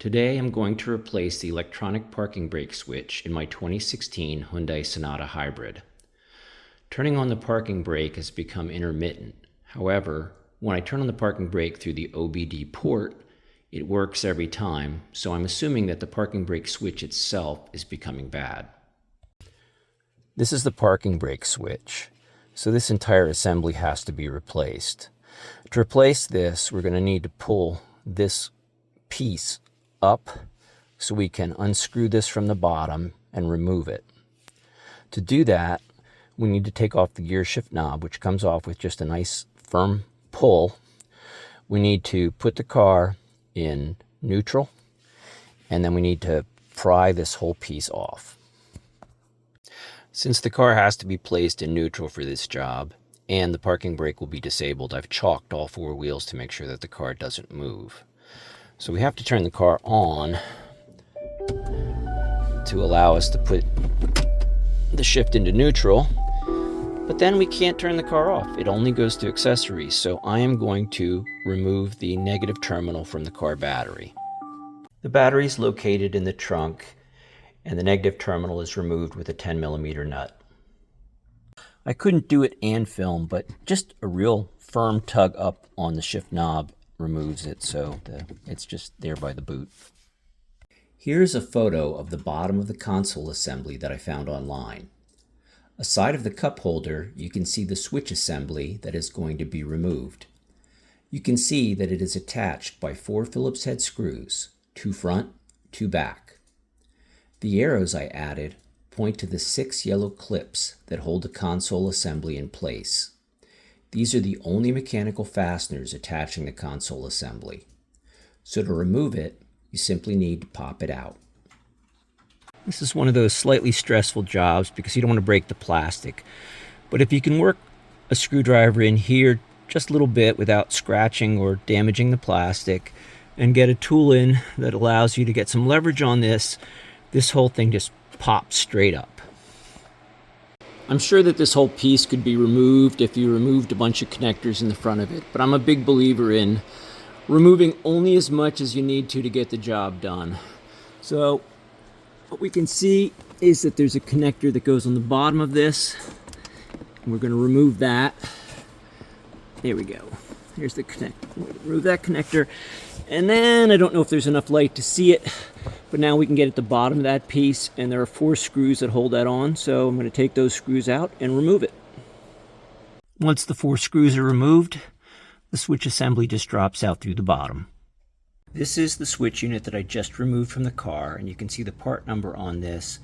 Today I'm going to replace the electronic parking brake switch in my 2016 Hyundai Sonata Hybrid. Turning on the parking brake has become intermittent. However, when I turn on the parking brake through the OBD port, it works every time, so I'm assuming that the parking brake switch itself is becoming bad. This is the parking brake switch, so this entire assembly has to be replaced. To replace this, we're going to need to pull this piece up so we can unscrew this from the bottom and remove it. To do that, we need to take off the gear shift knob, which comes off with just a nice firm pull. We need to put the car in neutral, and then we need to pry this whole piece off. Since the car has to be placed in neutral for this job, and the parking brake will be disabled, I've chalked all four wheels to make sure that the car doesn't move. So we have to turn the car on to allow us to put the shift into neutral, but then we can't turn the car off. It only goes to accessories, so I am going to remove the negative terminal from the car battery. The battery is located in the trunk, and the negative terminal is removed with a 10mm nut. I couldn't do it and film, but just a real firm tug up on the shift knob removes it, so it's just there by the boot. Here's a photo of the bottom of the console assembly that I found online. Aside of the cup holder, you can see the switch assembly that is going to be removed. You can see that it is attached by 4 Phillips head screws, 2 front, 2 back. The arrows I added point to the 6 yellow clips that hold the console assembly in place. These are the only mechanical fasteners attaching the console assembly. So to remove it, you simply need to pop it out. This is one of those slightly stressful jobs because you don't want to break the plastic. But if you can work a screwdriver in here just a little bit without scratching or damaging the plastic, and get a tool in that allows you to get some leverage on this, this whole thing just pops straight up. I'm sure that this whole piece could be removed if you removed a bunch of connectors in the front of it, but I'm a big believer in removing only as much as you need to get the job done. So what we can see is that there's a connector that goes on the bottom of this, and we're going to remove that. There we go. Here's the connector. Remove that connector, and then I don't know if there's enough light to see it, but now we can get at the bottom of that piece, and there are 4 screws that hold that on, so I'm going to take those screws out and remove it. Once the 4 screws are removed, the switch assembly just drops out through the bottom. This is the switch unit that I just removed from the car, and you can see the part number on this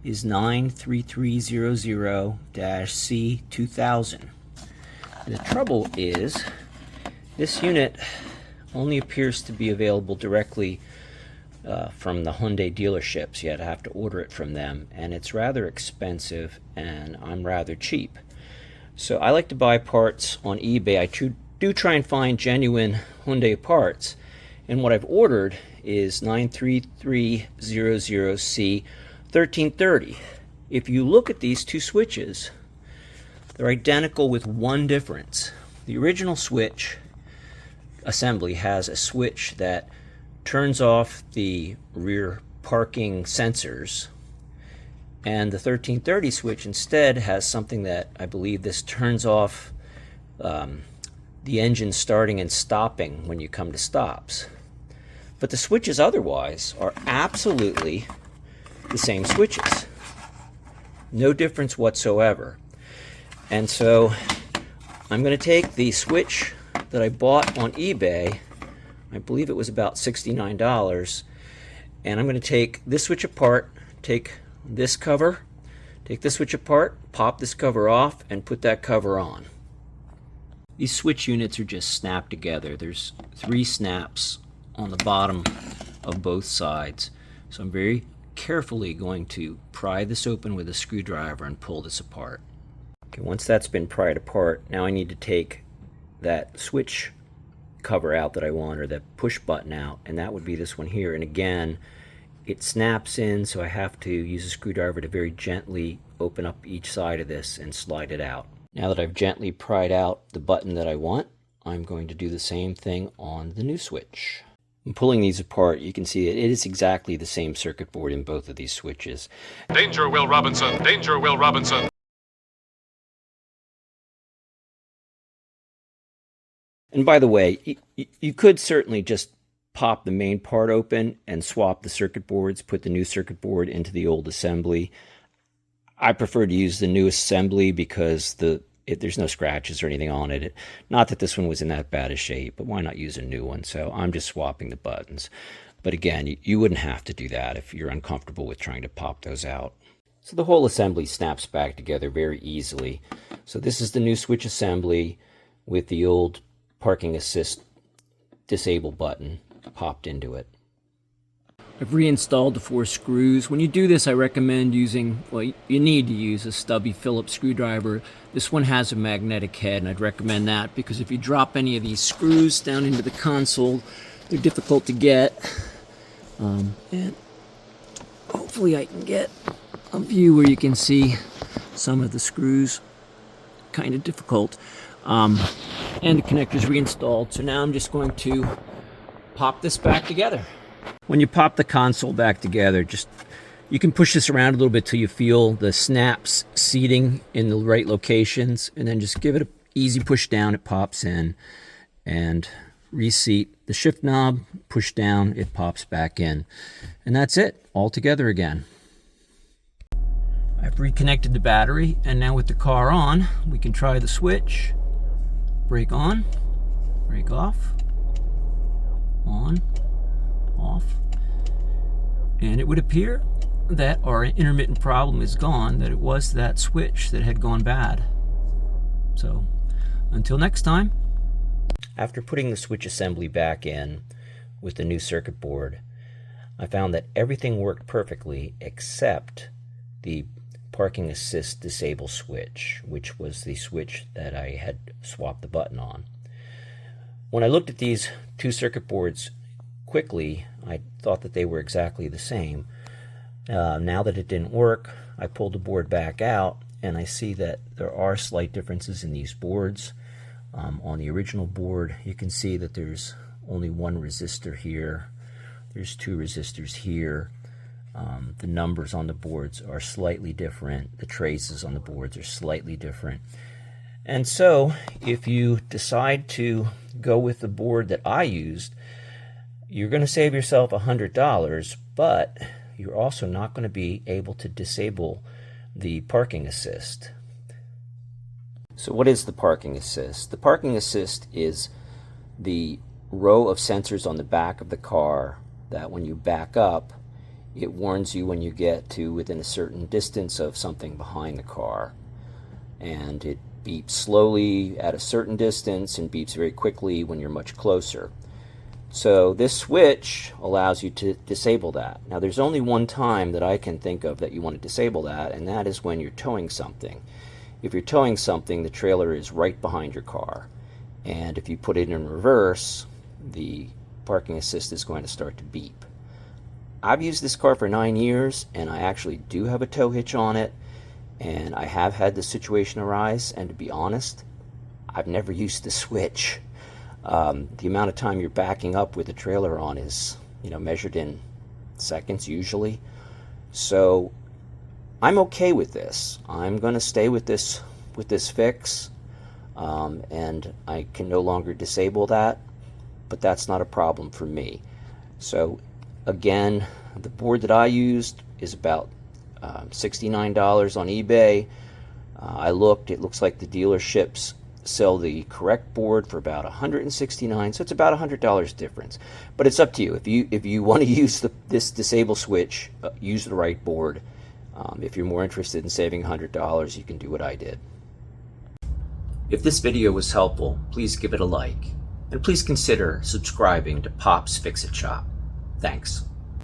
is 93300-C2000. And the trouble is, this unit only appears to be available directly from the Hyundai dealerships. You have to order it from them, and it's rather expensive, and I'm rather cheap. So I like to buy parts on eBay. I do try and find genuine Hyundai parts, and what I've ordered is 93300C1330. If you look at these 2 switches, they're identical with one difference. The original switch assembly has a switch that turns off the rear parking sensors, and the 1330 switch instead has something that I believe this turns off the engine starting and stopping when you come to stops. But the switches otherwise are absolutely the same switches. No difference whatsoever. And so I'm going to take the switch that I bought on eBay, I believe it was about $69, and I'm going to take this switch apart, take this cover, take this switch apart, pop this cover off, and put that cover on. These switch units are just snapped together. There's 3 snaps on the bottom of both sides, so I'm very carefully going to pry this open with a screwdriver and pull this apart. Okay, once that's been pried apart, now I need to take that switch cover out that I want, or that push button out, and that would be this one here. And again, it snaps in, so I have to use a screwdriver to very gently open up each side of this and slide it out. Now that I've gently pried out the button that I want, I'm going to do the same thing on the new switch. And pulling these apart, you can see that it is exactly the same circuit board in both of these switches. Danger, Will Robinson! Danger, Will Robinson! And by the way, you could certainly just pop the main part open and swap the circuit boards, put the new circuit board into the old assembly. I prefer to use the new assembly because there's no scratches or anything on it. Not that this one was in that bad a shape, but why not use a new one? So I'm just swapping the buttons. But again, you wouldn't have to do that if you're uncomfortable with trying to pop those out. So the whole assembly snaps back together very easily. So this is the new switch assembly with the old parking assist disable button popped into it. I've reinstalled the 4 screws. When you do this, I recommend using, well, you need to use a stubby Phillips screwdriver. This one has a magnetic head, and I'd recommend that because if you drop any of these screws down into the console, they're difficult to get. And hopefully I can get a view where you can see some of the screws. Kind of difficult. And the connector's reinstalled, so now I'm just going to pop this back together. When you pop the console back together, you can push this around a little bit till you feel the snaps seating in the right locations, and then just give it an easy push down, it pops in, and reseat the shift knob, push down, it pops back in. And that's it, all together again. I've reconnected the battery, and now with the car on, we can try the switch. Brake on, brake off, on, off. And it would appear that our intermittent problem is gone, that it was that switch that had gone bad. So, until next time. After putting the switch assembly back in with the new circuit board, I found that everything worked perfectly except the parking assist disable switch, which was the switch that I had swapped the button on. When I looked at these 2 circuit boards quickly, I thought that they were exactly the same. Now that it didn't work, I pulled the board back out, and I see that there are slight differences in these boards. On the original board, you can see that there's only 1 resistor here. There's 2 resistors here. The numbers on the boards are slightly different. The traces on the boards are slightly different. And so, if you decide to go with the board that I used, you're going to save yourself $100, but you're also not going to be able to disable the parking assist. So what is the parking assist? The parking assist is the row of sensors on the back of the car that when you back up, it warns you when you get to within a certain distance of something behind the car. And it beeps slowly at a certain distance and beeps very quickly when you're much closer. So this switch allows you to disable that. Now there's only one time that I can think of that you want to disable that, and that is when you're towing something. If you're towing something, the trailer is right behind your car. And if you put it in reverse, the parking assist is going to start to beep. I've used this car for 9 years, and I actually do have a tow hitch on it, and I have had this situation arise, and to be honest, I've never used the switch. The amount of time you're backing up with the trailer on is, measured in seconds usually. So I'm okay with this. I'm going to stay with this fix, and I can no longer disable that, but that's not a problem for me. So again, the board that I used is about $69 on eBay. I looked, it looks like the dealerships sell the correct board for about $169, so it's about $100 difference. But it's up to you. If you want to use this disable switch, use the right board. If you're more interested in saving $100, you can do what I did. If this video was helpful, please give it a like, and please consider subscribing to Pop's Fix-It Shop. Thanks.